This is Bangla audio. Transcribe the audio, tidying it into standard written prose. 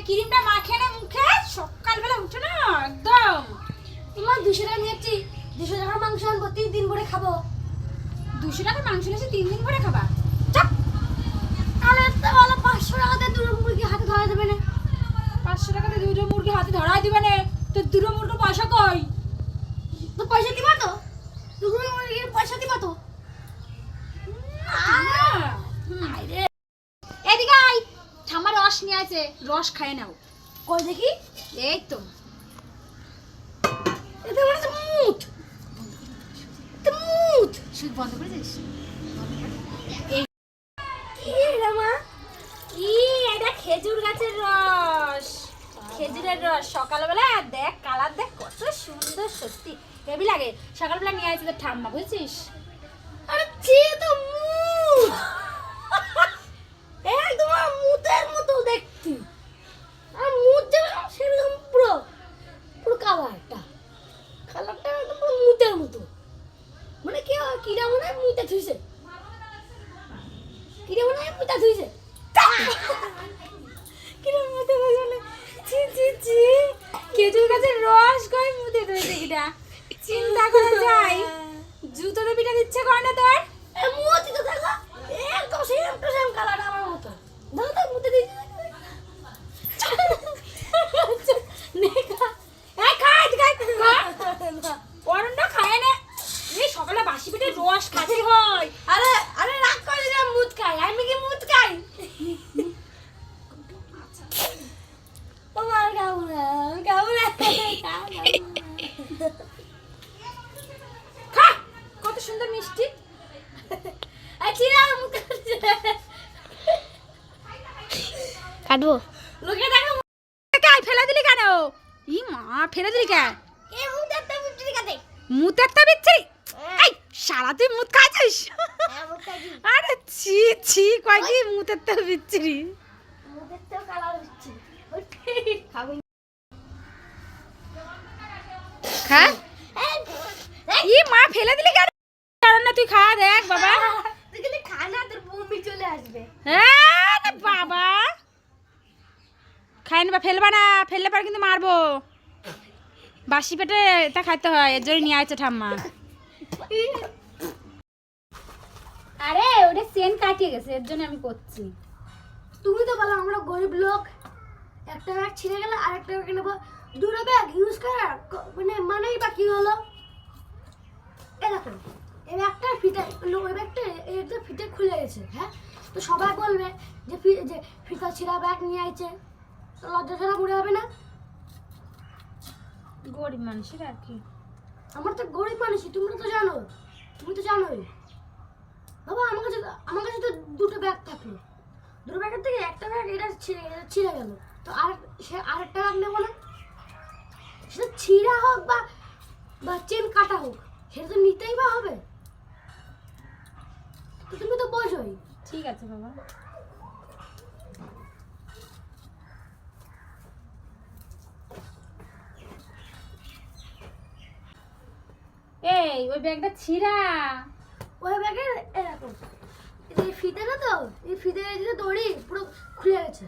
ক্রিমটা মাখে না মুখে সকালবেলা উঠে না একদম। তোমার 200 টাকা নিয়েছি, 200 টাকার মাংস আনবো, 3 দিন করে খাবো। 200 টাকার মাংস নিয়েছি 3 দিন করে খাবা? চাপ। তাহলে তো বলো 500 টাকাতে দুটো মুরগি হাতে ধরা দেবে না? 500 টাকাতে দুটো মুরগি হাতে ধরাই দিবে না? তো দুটো মুরগির পয়সা কই? তো পয়সা দিবা তো? দুটো মুরগির পয়সা দিবা তো? আরে এদিকে আই, ঠাম্মা রস নিয়ে আছে, রস খায় নাও। কই দেখি। এই তো এটা মানে তো মুত। তো মুত। সুদ বন্ধ করে দিস। কি রে মা? এটা খেজুর গাছের রস, খেজুরের রস। সকালবেলা দেখ কালার দেখ কত সুন্দর, সত্যি হেভি লাগে। সকালবেলা নিয়ে আসছে তোর ঠাম্মা, বুঝছিস? আরে ছি, তো মুত। একদম মুতের মতো দেখতে। আর মুত যেরকম সেরকম পুরো পুরো কালারটা একদম পুরো মুতের মতো। মানে কি কিরা মনে হয় মুতে থুইছে, কিরা মনে হয় মুতে থুইছে। কিরম মুতে বলে, ছি ছি ছি, খেজুর গাছের রস কই মুতে ধরেছে কিটা? চিন্তা করা যায়। জুতোতে পিঠা দিচ্ছে কয় না তোর? মুতি তো দেখো একদম সেম টু সেম কালার আমার মতো। দাও তো মুতে দিই। অরণ্য খায় না। এই সকালে বাসি পেটে রস খাতে হয়। আরে আরে রাগ করে না, মুত খাই আমি, কি মুত খাই? আমার খাবো না, খাবো না। খা, কত সুন্দর মিষ্টি। চিরা মুত কাটবো। লোকে দেখো কাই ফেলা দিলি কেন? ই মা, ফেলে দিলি কেন? এ মুতের তো মুতি কাটে। মুতের তো বিচ্ছি। এই সারা তুই মুত খাইছিস? মুত খাইছি। আরে ছি ছি, কয় কি মুতের তো বিচ্ছিরি। মুতের তো কালার হচ্ছে। খাবো খা। ই মা, ফেলে দিলি কেন? কারণ না, তুই খা দেখ বাবা। তুই যদি খা না তোর বমি চলে আসবে। হ্যাঁ না বাবা, খাই না, ফেলবা না, ফেললে পর কিন্তু মারবো। বাসি পেটে তা খাইতে হয়, এর জন্য নিয়ে আসছে ঠাম্মা। আরে ওটা সেন কাটিয়ে গেছে, এর জন্য আমি করছি। তুমি তো বলো আমরা গরিব লোক, একটা ব্যাগ ছিঁড়ে গেলে আরেকটা ব্যাগ নেবো, দুটো ব্যাগ ইউজ করার মানেই বা কি হলো? এই দেখো এই ব্যাগটার ফিতে, ওই ব্যাগটা এটা ফিতে খুলে গেছে। হ্যাঁ, তো সবাই বলবে যে যে ফিতা ছিঁড়া ব্যাগ নিয়ে আইছে, তো লজ্জা ছাড়া মরে হবে না? গরিব মানুষের আর কি। আমরা তো গরিব মানুষই, তোমরা তো জানো, তুমি তো জানোই। বাবা আমার কাছে তো দুটো ব্যাগ থাকলো, দুটো ব্যাগের থেকে একটা ব্যাগ এটা ছিঁড়ে গেল, তো আরেকটা ব্যাগ নেবো না? সেটা ছিঁড়া হোক বা চেন কাটা হোক, সেটা তো নিতেই বা হবে। তো তুমি তো বোঝোই। ঠিক আছে বাবা। এই ওই ব্যাগটা ছিঁড়া। ওই ব্যাগের এরকম এই ফিতে না, তো এই ফিতে যে দড়ি পুরো খুলে গেছে।